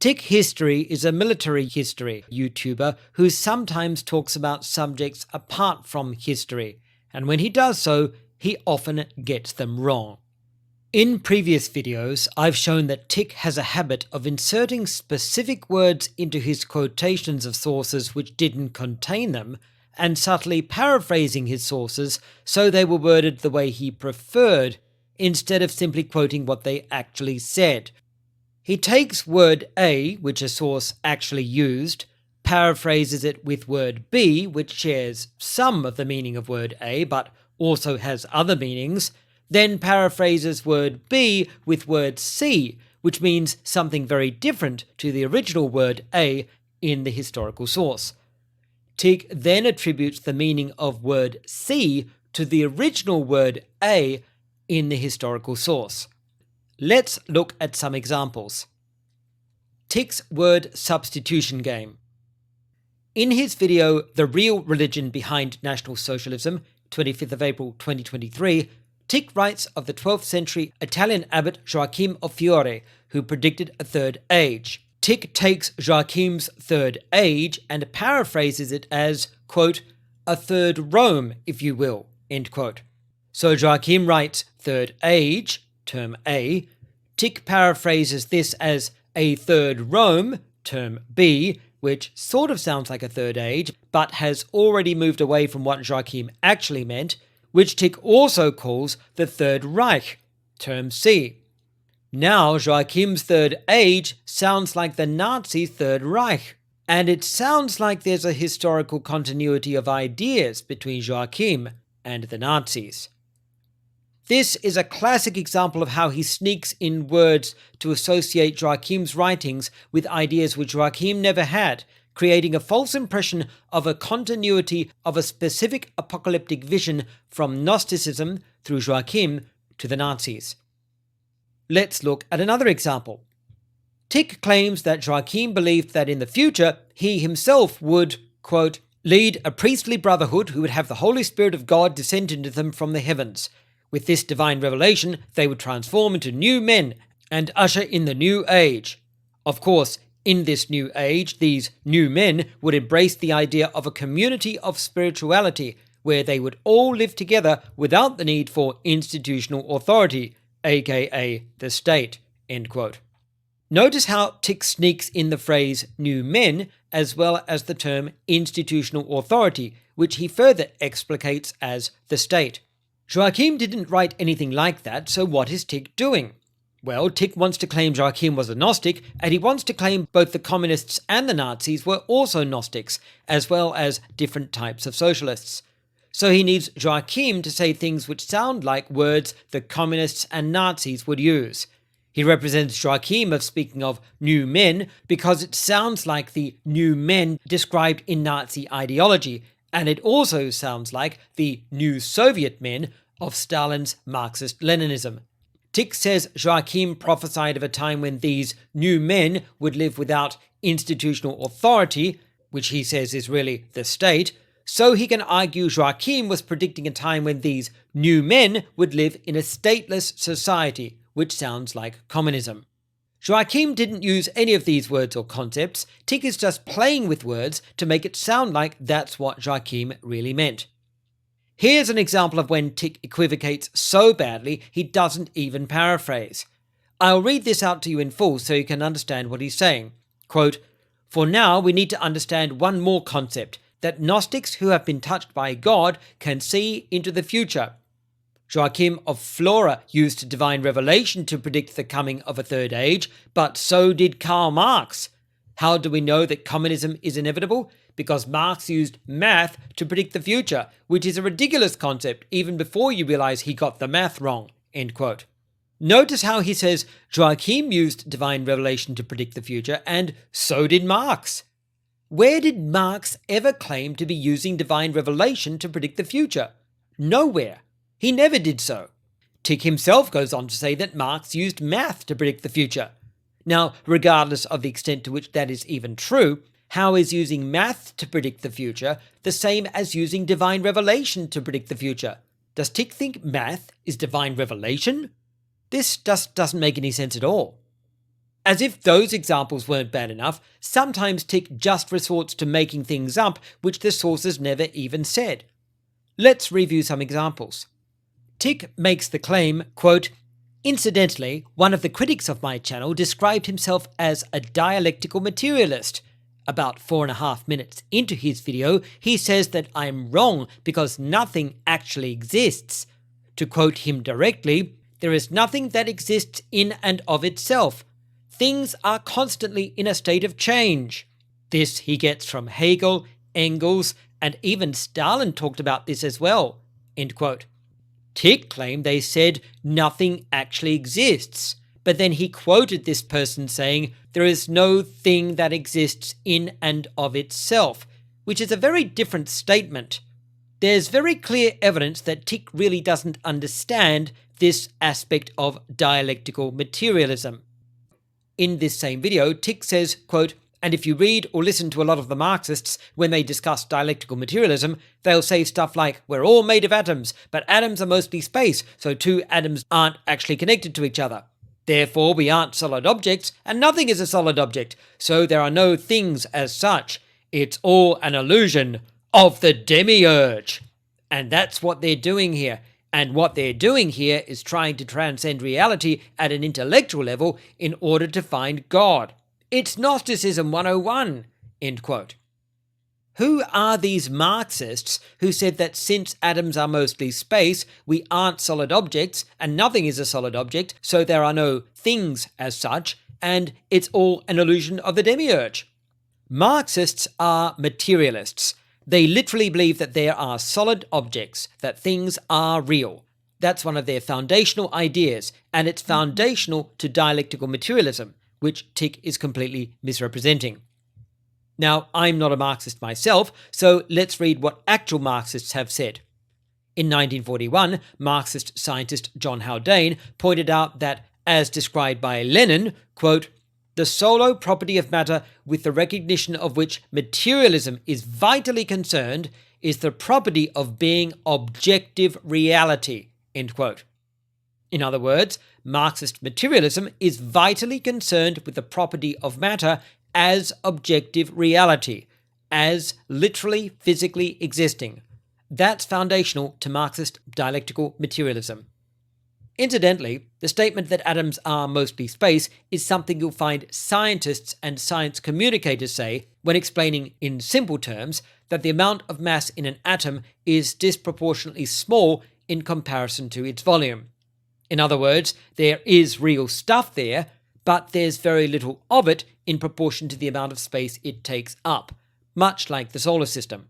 TIK History is a military history YouTuber who sometimes talks about subjects apart from history, and when he does so, he often gets them wrong. In previous videos, I've shown that TIK has a habit of inserting specific words into his quotations of sources which didn't contain them, and subtly paraphrasing his sources so they were worded the way he preferred, instead of simply quoting what they actually said. He takes word A, which a source actually used, paraphrases it with word B, which shares some of the meaning of word A, but also has other meanings, then paraphrases word B with word C, which means something very different to the original word A in the historical source. TIK then attributes the meaning of word C to the original word A in the historical source. Let's look at some examples. TIK's word substitution game. In his video, The Real Religion Behind National Socialism, 25th of April 2023, TIK writes of the 12th century Italian abbot Joachim of Fiore, who predicted a third age. TIK takes Joachim's third age and paraphrases it as, quote, a third Rome, if you will, end quote. So Joachim writes third age, term A. TIK paraphrases this as a third Rome, term B, which sort of sounds like a third age, but has already moved away from what Joachim actually meant, which TIK also calls the Third Reich, term C. Now Joachim's third age sounds like the Nazi Third Reich, and it sounds like there's a historical continuity of ideas between Joachim and the Nazis. This is a classic example of how he sneaks in words to associate Joachim's writings with ideas which Joachim never had, creating a false impression of a continuity of a specific apocalyptic vision from Gnosticism through Joachim to the Nazis. Let's look at another example. TIK claims that Joachim believed that in the future he himself would, quote, lead a priestly brotherhood who would have the Holy Spirit of God descend into them from the heavens. With this divine revelation, they would transform into new men and usher in the new age. Of course, in this new age, these new men would embrace the idea of a community of spirituality, where they would all live together without the need for institutional authority, aka the state, end quote. Notice how TIK sneaks in the phrase new men as well as the term institutional authority, which he further explicates as the state. Joachim didn't write anything like that, so what is TIK doing? Well, TIK wants to claim Joachim was a Gnostic, and he wants to claim both the communists and the Nazis were also Gnostics, as well as different types of socialists. So he needs Joachim to say things which sound like words the communists and Nazis would use. He represents Joachim of speaking of new men because it sounds like the new men described in Nazi ideology, and it also sounds like the new Soviet men of Stalin's Marxist-Leninism. TIK says Joachim prophesied of a time when these new men would live without institutional authority, which he says is really the state, so he can argue Joachim was predicting a time when these new men would live in a stateless society, which sounds like communism. Joachim didn't use any of these words or concepts. TIK is just playing with words to make it sound like that's what Joachim really meant. Here's an example of when TIK equivocates so badly he doesn't even paraphrase. I'll read this out to you in full so you can understand what he's saying. Quote, for now we need to understand one more concept, that Gnostics who have been touched by God can see into the future. Joachim of Fiore used divine revelation to predict the coming of a third age, but so did Karl Marx. How do we know that communism is inevitable? Because Marx used math to predict the future, which is a ridiculous concept even before you realize he got the math wrong, end quote. Notice how he says Joachim used divine revelation to predict the future, and so did Marx. Where did Marx ever claim to be using divine revelation to predict the future? Nowhere. He never did so. TIK himself goes on to say that Marx used math to predict the future. Now, regardless of the extent to which that is even true, how is using math to predict the future the same as using divine revelation to predict the future? Does TIK think math is divine revelation? This just doesn't make any sense at all. As if those examples weren't bad enough, sometimes TIK just resorts to making things up which the sources never even said. Let's review some examples. TIK makes the claim, quote, "Incidentally, one of the critics of my channel described himself as a dialectical materialist. About 4.5 minutes into his video, he says that I'm wrong because nothing actually exists. To quote him directly, there is nothing that exists in and of itself. Things are constantly in a state of change." This he gets from Hegel, Engels, and even Stalin talked about this as well. End quote. TIK claimed they said nothing actually exists, but then he quoted this person saying there is no thing that exists in and of itself, which is a very different statement. There's very clear evidence that TIK really doesn't understand this aspect of dialectical materialism. In this same video, TIK says, quote, "And if you read or listen to a lot of the Marxists when they discuss dialectical materialism, they'll say stuff like, we're all made of atoms, but atoms are mostly space, so two atoms aren't actually connected to each other. Therefore, we aren't solid objects, and nothing is a solid object, so there are no things as such. It's all an illusion of the demiurge." And that's what they're doing here. And what they're doing here is trying to transcend reality at an intellectual level in order to find God. It's Gnosticism 101, end quote. Who are these Marxists who said that since atoms are mostly space, we aren't solid objects, and nothing is a solid object, so there are no things as such, and it's all an illusion of the demiurge? Marxists are materialists. They literally believe that there are solid objects, that things are real. That's one of their foundational ideas, and it's foundational to dialectical materialism, which TIK is completely misrepresenting. Now, I'm not a Marxist myself, so let's read what actual Marxists have said. In 1941, Marxist scientist John Haldane pointed out that, as described by Lenin, quote, "The solo property of matter with the recognition of which materialism is vitally concerned is the property of being objective reality," end quote. In other words, Marxist materialism is vitally concerned with the property of matter as objective reality, as literally physically existing. That's foundational to Marxist dialectical materialism. Incidentally, the statement that atoms are mostly space is something you'll find scientists and science communicators say when explaining in simple terms that the amount of mass in an atom is disproportionately small in comparison to its volume. In other words, there is real stuff there, but there's very little of it in proportion to the amount of space it takes up, much like the solar system.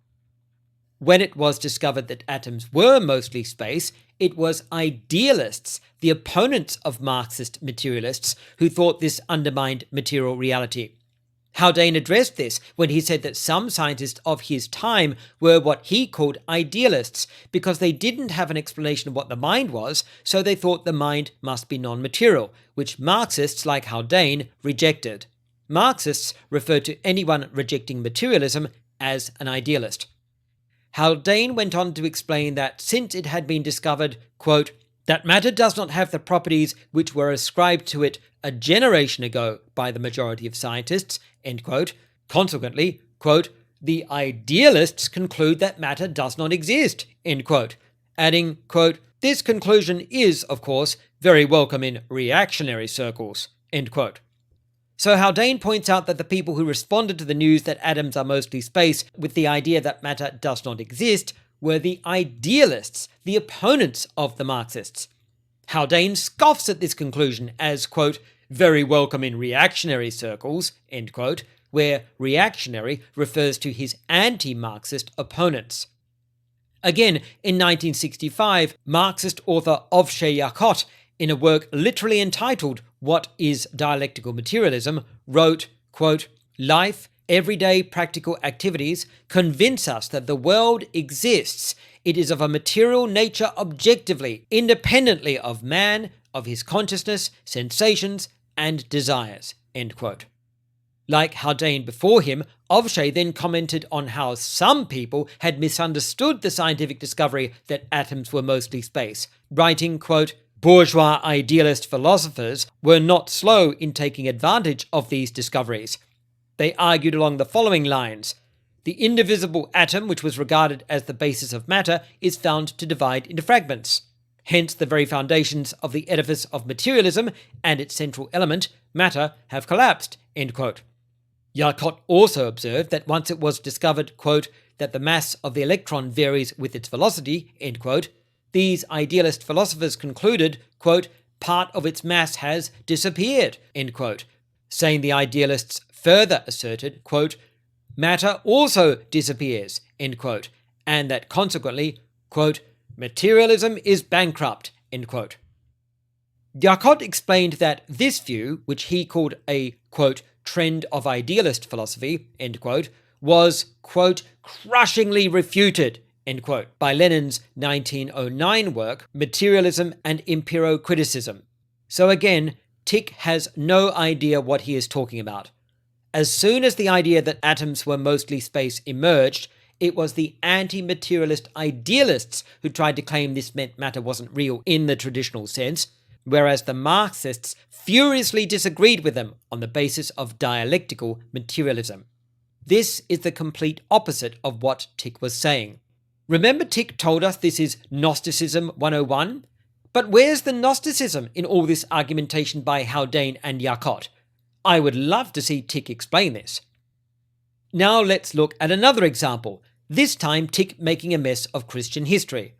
When it was discovered that atoms were mostly space, it was idealists, the opponents of Marxist materialists, who thought this undermined material reality. Haldane addressed this when he said that some scientists of his time were what he called idealists because they didn't have an explanation of what the mind was, so they thought the mind must be non-material, which Marxists like Haldane rejected. Marxists refer to anyone rejecting materialism as an idealist. Haldane went on to explain that since it had been discovered, quote, "that matter does not have the properties which were ascribed to it a generation ago by the majority of scientists," end quote, consequently, quote, "the idealists conclude that matter does not exist," end quote, adding, quote, "this conclusion is, of course, very welcome in reactionary circles," end quote. So Haldane points out that the people who responded to the news that atoms are mostly space with the idea that matter does not exist were the idealists, the opponents of the Marxists. Haldane scoffs at this conclusion as, quote, "very welcome in reactionary circles," end quote, where reactionary refers to his anti-Marxist opponents. Again, in 1965, Marxist author Avishai Yakot, in a work literally entitled "What is Dialectical Materialism?" wrote, quote, "Life, everyday practical activities convince us that the world exists. It is of a material nature objectively, independently of man, of his consciousness, sensations, and desires," end quote. Like Haldane before him, Avishai then commented on how some people had misunderstood the scientific discovery that atoms were mostly space, writing, quote, Bourgeois idealist philosophers were not slow in taking advantage of these discoveries. They argued along the following lines: the indivisible atom, which was regarded as the basis of matter, is found to divide into fragments. Hence, the very foundations of the edifice of materialism and its central element, matter, have collapsed. End quote. Jacob also observed that once it was discovered, quote, that the mass of the electron varies with its velocity, end quote, these idealist philosophers concluded, quote, part of its mass has disappeared, end quote, saying the idealists further asserted, quote, matter also disappears, end quote, and that consequently, quote, materialism is bankrupt, end quote. Jacob explained that this view, which he called a, quote, trend of idealist philosophy, end quote, was, quote, crushingly refuted, end quote, by Lenin's 1909 work, Materialism and Empiro-Criticism. So again, TIK has no idea what he is talking about. As soon as the idea that atoms were mostly space emerged, it was the anti-materialist idealists who tried to claim this meant matter wasn't real in the traditional sense, whereas the Marxists furiously disagreed with them on the basis of dialectical materialism. This is the complete opposite of what TIK was saying. Remember, TIK told us this is Gnosticism 101? But where's the Gnosticism in all this argumentation by Haldane and Jacob? I would love to see TIK explain this. Now let's look at another example, this time TIK making a mess of Christian history.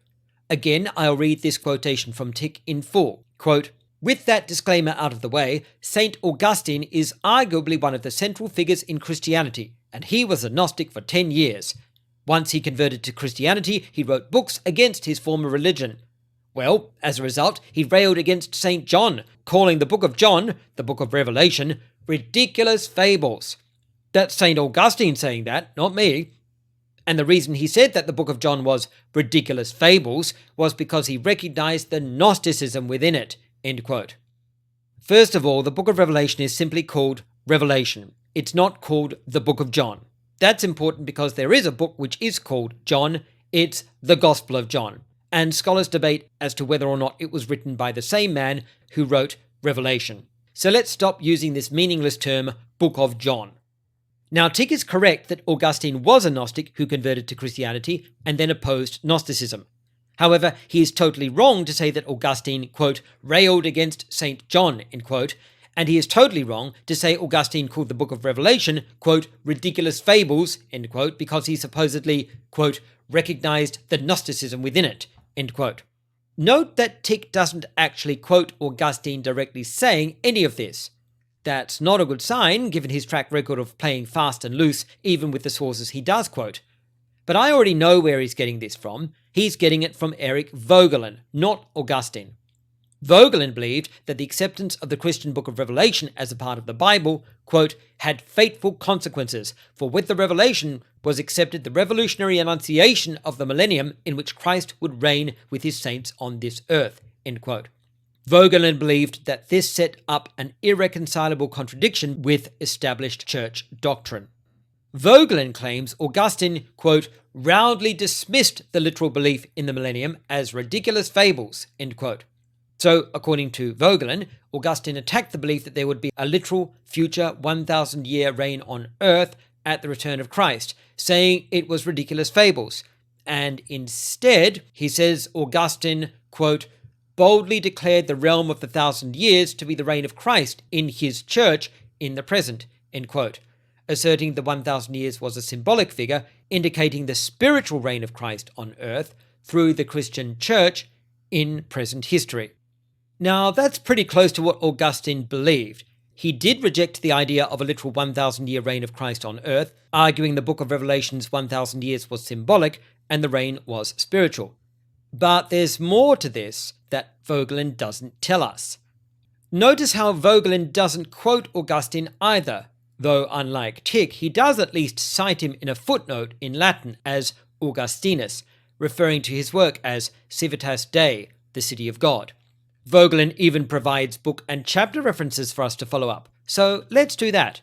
Again, I'll read this quotation from TIK in full. Quote, with that disclaimer out of the way, St. Augustine is arguably one of the central figures in Christianity, and he was a Gnostic for 10 years. Once he converted to Christianity, he wrote books against his former religion. Well, as a result, he railed against St. John, calling the book of John, the book of Revelation, ridiculous fables. That's St. Augustine saying that, not me. And the reason he said that the book of John was ridiculous fables was because he recognized the Gnosticism within it, end quote. First of all, the book of Revelation is simply called Revelation. It's not called the book of John. That's important because there is a book which is called John. It's the Gospel of John. And scholars debate as to whether or not it was written by the same man who wrote Revelation. So let's stop using this meaningless term, Book of John. Now, TIK is correct that Augustine was a Gnostic who converted to Christianity and then opposed Gnosticism. However, he is totally wrong to say that Augustine, quote, railed against St. John, end quote, and he is totally wrong to say Augustine called the book of Revelation, quote, ridiculous fables, end quote, because he supposedly, quote, recognized the Gnosticism within it, end quote. Note that TIK doesn't actually quote Augustine directly saying any of this. That's not a good sign, given his track record of playing fast and loose, even with the sources he does quote. But I already know where he's getting this from. He's getting it from Eric Vogelin, not Augustine. Vogelin believed that the acceptance of the Christian book of Revelation as a part of the Bible, quote, had fateful consequences, for with the revelation was accepted the revolutionary annunciation of the millennium in which Christ would reign with his saints on this earth, end quote. Vogelin believed that this set up an irreconcilable contradiction with established church doctrine. Vogelin claims Augustine, quote, roundly dismissed the literal belief in the millennium as ridiculous fables, end quote. So, according to Vogelin, Augustine attacked the belief that there would be a literal future 1,000-year reign on earth at the return of Christ, saying it was ridiculous fables. And instead, he says Augustine, quote, boldly declared the realm of the 1,000 years to be the reign of Christ in his church in the present, end quote, asserting the 1,000 years was a symbolic figure indicating the spiritual reign of Christ on earth through the Christian church in present history. Now, that's pretty close to what Augustine believed. He did reject the idea of a literal 1,000-year reign of Christ on earth, arguing the book of Revelation's 1,000 years was symbolic and the reign was spiritual. But there's more to this that Vogelin doesn't tell us. Notice how Vogelin doesn't quote Augustine either, though unlike TIK, he does at least cite him in a footnote in Latin as Augustinus, referring to his work as Civitas Dei, the City of God. Vogelin even provides book and chapter references for us to follow up, so let's do that.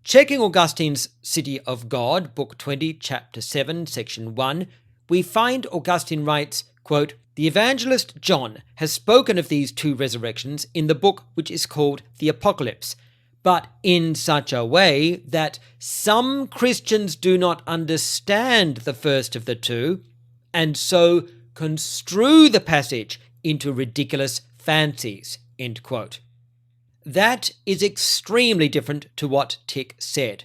Checking Augustine's City of God, Book 20, Chapter 7, Section 1, we find Augustine writes, quote, "The evangelist John has spoken of these two resurrections in the book which is called the Apocalypse, but in such a way that some Christians do not understand the first of the two, and so construe the passage into ridiculous fancies." End quote. That is extremely different to what TIK said.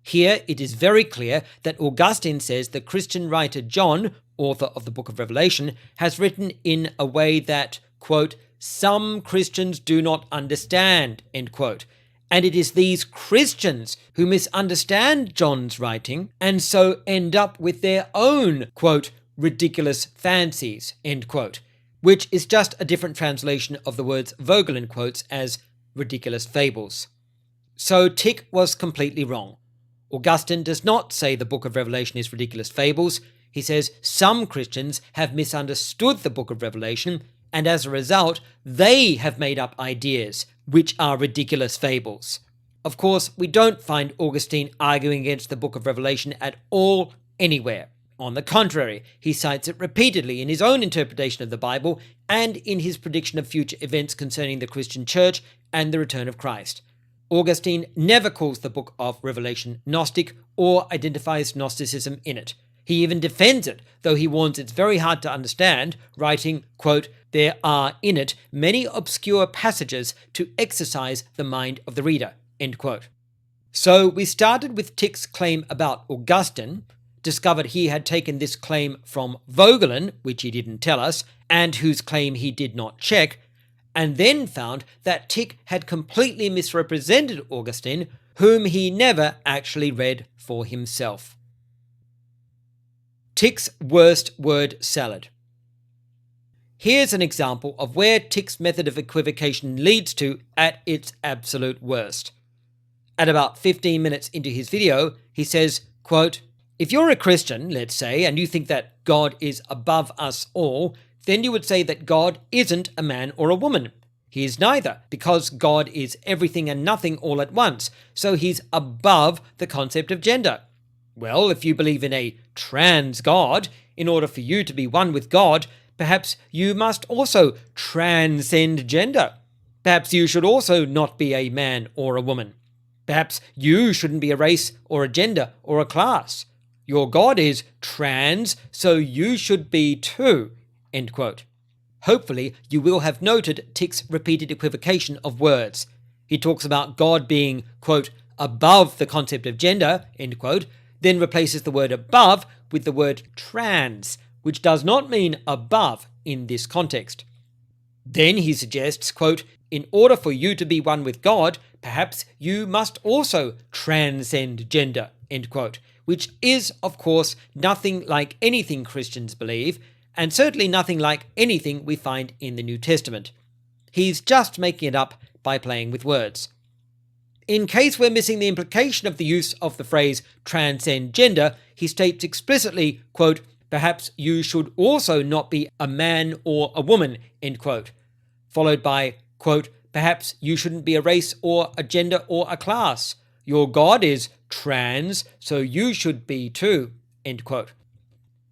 Here it is very clear that Augustine says the Christian writer John, author of the book of Revelation, has written in a way that, quote, "some Christians do not understand," end quote. And it is these Christians who misunderstand John's writing and so end up with their own, quote, "ridiculous fancies," end quote, which is just a different translation of the words Vogelin quotes as ridiculous fables. So TIK was completely wrong. Augustine does not say the book of Revelation is ridiculous fables. He says some Christians have misunderstood the book of Revelation, and as a result, they have made up ideas which are ridiculous fables. Of course, we don't find Augustine arguing against the book of Revelation at all anywhere. On the contrary, he cites it repeatedly in his own interpretation of the Bible and in his prediction of future events concerning the Christian church and the return of Christ. Augustine never calls the book of Revelation Gnostic or identifies Gnosticism in it. He even defends it, though he warns it's very hard to understand, writing, quote, "there are in it many obscure passages to exercise the mind of the reader," end quote. So we started with TIK's claim about Augustine, discovered he had taken this claim from Vogelin, which he didn't tell us, and whose claim he did not check, and then found that TIK had completely misrepresented Augustine, whom he never actually read for himself. TIK's worst word salad. Here's an example of where TIK's method of equivocation leads to at its absolute worst. At about 15 minutes into his video, he says, quote, "If you're a Christian, let's say, and you think that God is above us all, then you would say that God isn't a man or a woman. He is neither, because God is everything and nothing all at once, so he's above the concept of gender. Well, if you believe in a trans God, in order for you to be one with God, perhaps you must also transcend gender. Perhaps you should also not be a man or a woman. Perhaps you shouldn't be a race or a gender or a class. Your God is trans, so you should be too," end quote. Hopefully, you will have noted TIK's repeated equivocation of words. He talks about God being, quote, "above the concept of gender," end quote, then replaces the word above with the word trans, which does not mean above in this context. Then he suggests, quote, "in order for you to be one with God, perhaps you must also transcend gender," end quote, which is, of course, nothing like anything Christians believe, and certainly nothing like anything we find in the New Testament. He's just making it up by playing with words. In case we're missing the implication of the use of the phrase transcend gender, he states explicitly, quote, "perhaps you should also not be a man or a woman," end quote, followed by, quote, "perhaps you shouldn't be a race or a gender or a class. Your God is trans, so you should be too," end quote.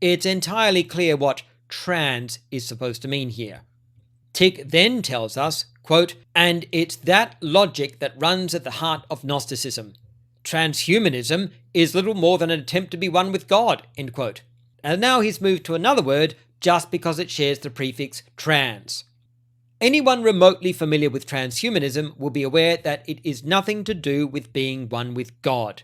It's entirely clear what trans is supposed to mean here. TIK then tells us, quote, "and it's that logic that runs at the heart of Gnosticism. Transhumanism is little more than an attempt to be one with God," end quote. And now he's moved to another word just because it shares the prefix trans. Anyone remotely familiar with transhumanism will be aware that it is nothing to do with being one with God.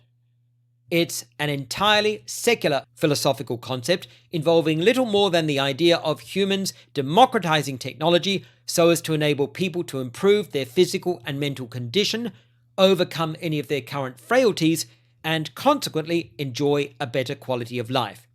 It's an entirely secular philosophical concept involving little more than the idea of humans democratizing technology so as to enable people to improve their physical and mental condition, overcome any of their current frailties, and consequently enjoy a better quality of life.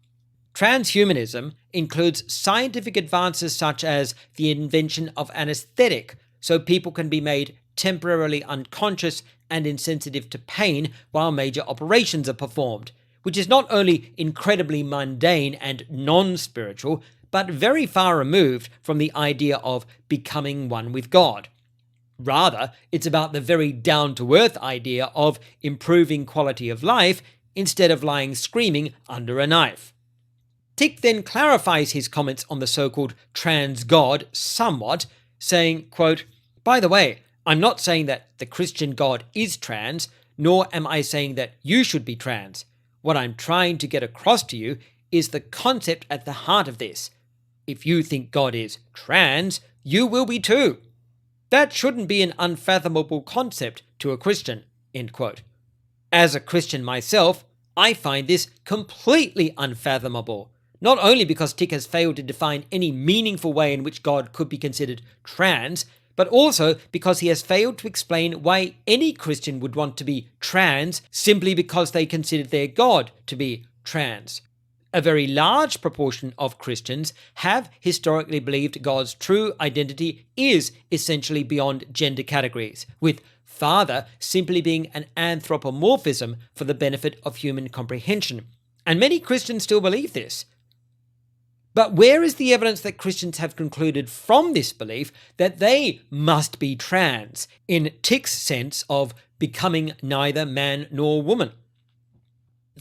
Transhumanism includes scientific advances such as the invention of anesthetic, so people can be made temporarily unconscious and insensitive to pain while major operations are performed, which is not only incredibly mundane and non-spiritual, but very far removed from the idea of becoming one with God. Rather, it's about the very down-to-earth idea of improving quality of life instead of lying screaming under a knife. TIK then clarifies his comments on the so-called trans God somewhat, saying, quote, "By the way, I'm not saying that the Christian God is trans, nor am I saying that you should be trans. What I'm trying to get across to you is the concept at the heart of this. If you think God is trans, you will be too. That shouldn't be an unfathomable concept to a Christian." End quote. As a Christian myself, I find this completely unfathomable, not only because TIK has failed to define any meaningful way in which God could be considered trans, but also because he has failed to explain why any Christian would want to be trans simply because they consider their God to be trans. A very large proportion of Christians have historically believed God's true identity is essentially beyond gender categories, with father simply being an anthropomorphism for the benefit of human comprehension. And many Christians still believe this. But where is the evidence that Christians have concluded from this belief that they must be trans, in TIK's sense of becoming neither man nor woman?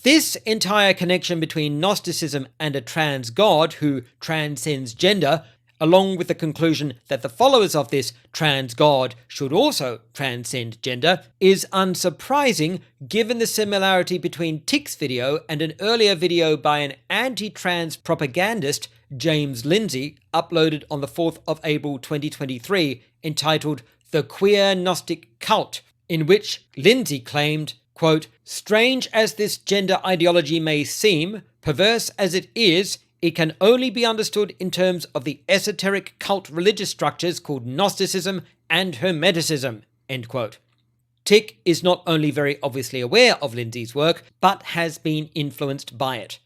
This entire connection between Gnosticism and a trans God who transcends gender, along with the conclusion that the followers of this trans God should also transcend gender, is unsurprising given the similarity between TIK's video and an earlier video by an anti-trans propagandist, James Lindsay, uploaded on the 4th of April 2023, entitled "The Queer Gnostic Cult," in which Lindsay claimed, quote, "Strange as this gender ideology may seem, perverse as it is, it can only be understood in terms of the esoteric cult religious structures called Gnosticism and Hermeticism." End quote. TIK is not only very obviously aware of Lindsay's work, but has been influenced by it.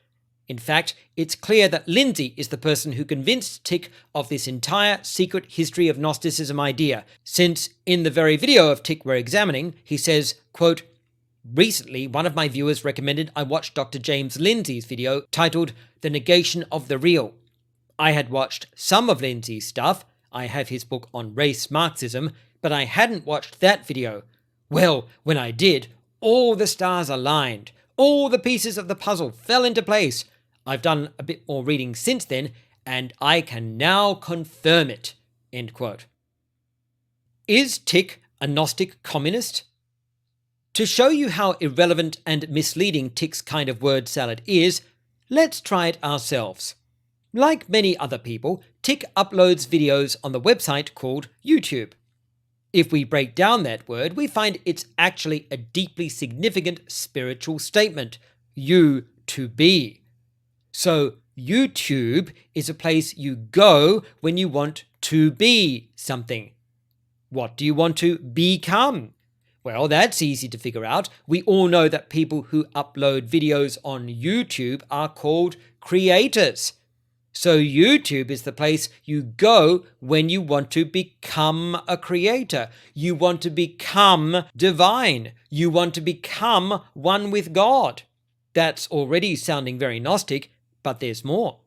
In fact, it's clear that Lindsay is the person who convinced TIK of this entire secret history of Gnosticism idea, since in the very video of TIK we're examining, he says, quote, "Recently, one of my viewers recommended I watch Dr. James Lindsay's video titled "The Negation of the Real." I had watched some of Lindsay's stuff. I have his book on race Marxism, but I hadn't watched that video. Well, when I did, all the stars aligned. All the pieces of the puzzle fell into place. I've done a bit more reading since then, and I can now confirm it." End quote. Is TIK a Gnostic communist? To show you how irrelevant and misleading TIK's kind of word salad is, let's try it ourselves. Like many other people, TIK uploads videos on the website called YouTube. If we break down that word, we find it's actually a deeply significant spiritual statement, you to be. So YouTube is a place you go when you want to be something. What do you want to become? Well, that's easy to figure out. We all know that people who upload videos on YouTube are called creators. So YouTube is the place you go when you want to become a creator. You want to become divine. You want to become one with God. That's already sounding very Gnostic, but there's more.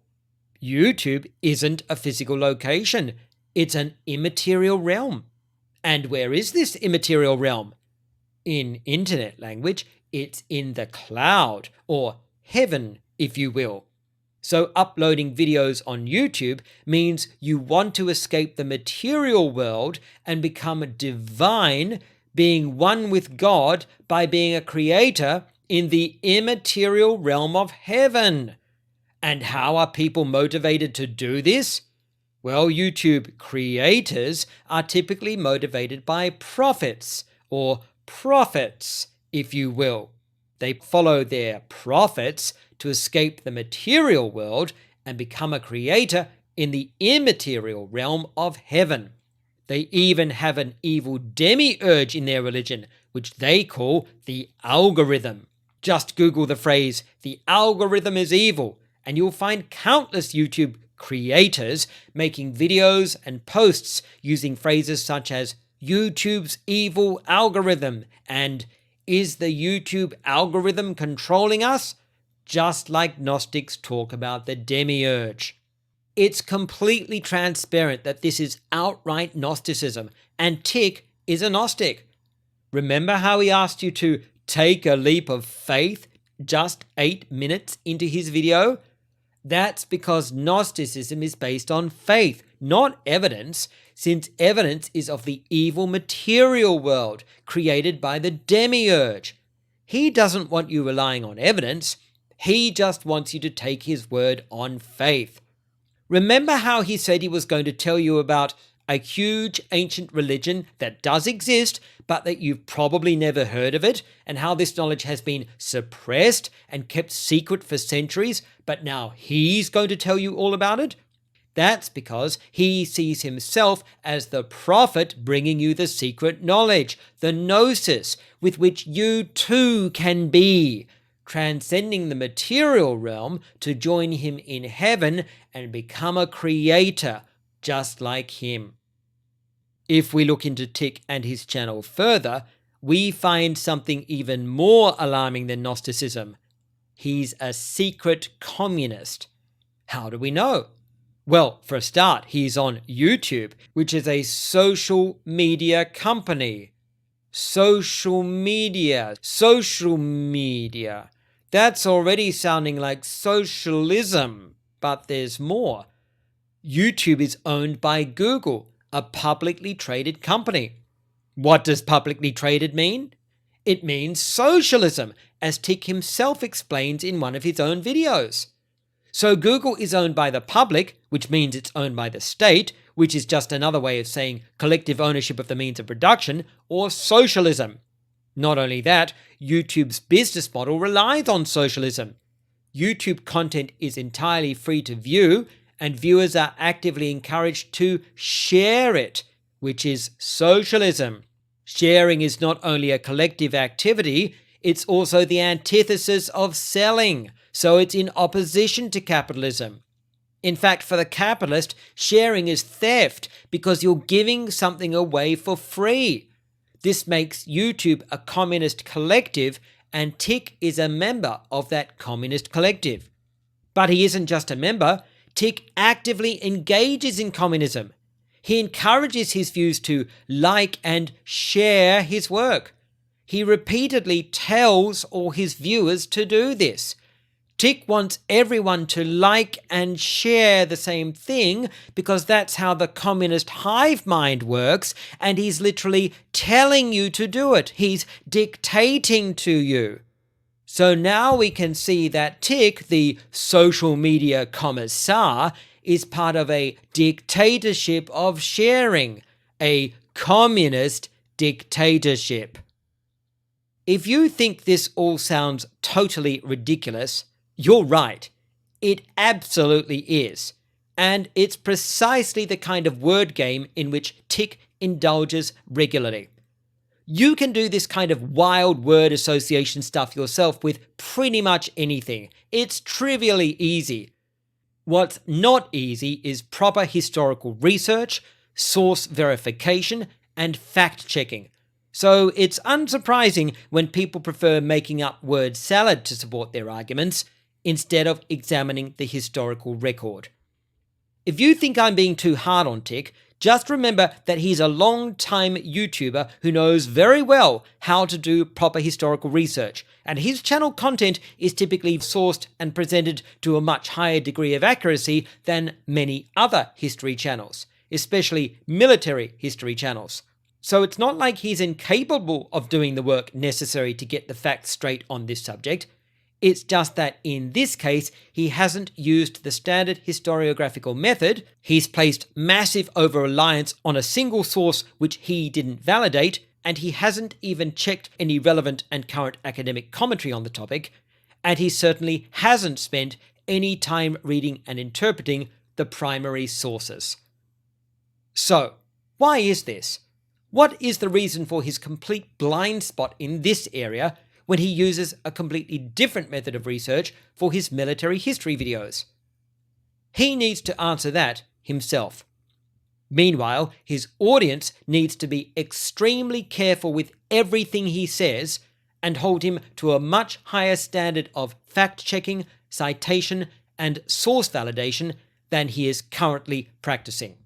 YouTube isn't a physical location. It's an immaterial realm. And where is this immaterial realm? In internet language, it's in the cloud, or heaven, if you will. So uploading videos on YouTube means you want to escape the material world and become divine, being one with God by being a creator in the immaterial realm of heaven. And how are people motivated to do this? Well, YouTube creators are typically motivated by profits, or prophets, if you will. They follow their prophets to escape the material world and become a creator in the immaterial realm of heaven. They even have an evil demiurge in their religion, which they call the algorithm. Just Google the phrase, "the algorithm is evil," and you'll find countless YouTube creators making videos and posts using phrases such as "YouTube's evil algorithm" and "is the YouTube algorithm controlling us?" just like Gnostics talk about the demiurge. It's completely transparent that this is outright Gnosticism, and TIK is a Gnostic. Remember how he asked you to take a leap of faith just 8 minutes into his video? That's because Gnosticism is based on faith, not evidence, since evidence is of the evil material world created by the demiurge. He doesn't want you relying on evidence. He just wants you to take his word on faith. Remember how he said he was going to tell you about a huge ancient religion that does exist, but that you've probably never heard of it, and how this knowledge has been suppressed and kept secret for centuries, but now he's going to tell you all about it? That's because he sees himself as the prophet bringing you the secret knowledge, the gnosis, with which you too can be, transcending the material realm to join him in heaven and become a creator just like him. If we look into TIK and his channel further, we find something even more alarming than Gnosticism. He's a secret communist. How do we know? Well, for a start, he's on YouTube, which is a social media company. Social media. That's already sounding like socialism, but there's more. YouTube is owned by Google, a publicly traded company. What does publicly traded mean? It means socialism, as TIK himself explains in one of his own videos. So Google is owned by the public, which means it's owned by the state, which is just another way of saying collective ownership of the means of production, or socialism. Not only that, YouTube's business model relies on socialism. YouTube content is entirely free to view, and viewers are actively encouraged to share it, which is socialism. Sharing is not only a collective activity, it's also the antithesis of selling, so it's in opposition to capitalism. In fact, for the capitalist, sharing is theft because you're giving something away for free. This makes YouTube a communist collective, and TIK is a member of that communist collective. But he isn't just a member. TIK actively engages in communism. He encourages his views to like and share his work. He repeatedly tells all his viewers to do this. TIK wants everyone to like and share the same thing because that's how the communist hive mind works, and he's literally telling you to do it. He's dictating to you. So now we can see that TIK, the social media commissar, is part of a dictatorship of sharing, a communist dictatorship. If you think this all sounds totally ridiculous, you're right. It absolutely is. And it's precisely the kind of word game in which TIK indulges regularly. You can do this kind of wild word association stuff yourself with pretty much anything. It's trivially easy. What's not easy is proper historical research, source verification, and fact-checking. So it's unsurprising when people prefer making up word salad to support their arguments instead of examining the historical record. If you think I'm being too hard on TIK, just remember that he's a long-time YouTuber who knows very well how to do proper historical research, and his channel content is typically sourced and presented to a much higher degree of accuracy than many other history channels, especially military history channels. So it's not like he's incapable of doing the work necessary to get the facts straight on this subject. It's just that in this case, he hasn't used the standard historiographical method. He's placed massive over-reliance on a single source which he didn't validate, and he hasn't even checked any relevant and current academic commentary on the topic, and he certainly hasn't spent any time reading and interpreting the primary sources. So, why is this? What is the reason for his complete blind spot in this area when he uses a completely different method of research for his military history videos? He needs to answer that himself. Meanwhile, his audience needs to be extremely careful with everything he says and hold him to a much higher standard of fact-checking, citation, and source validation than he is currently practicing.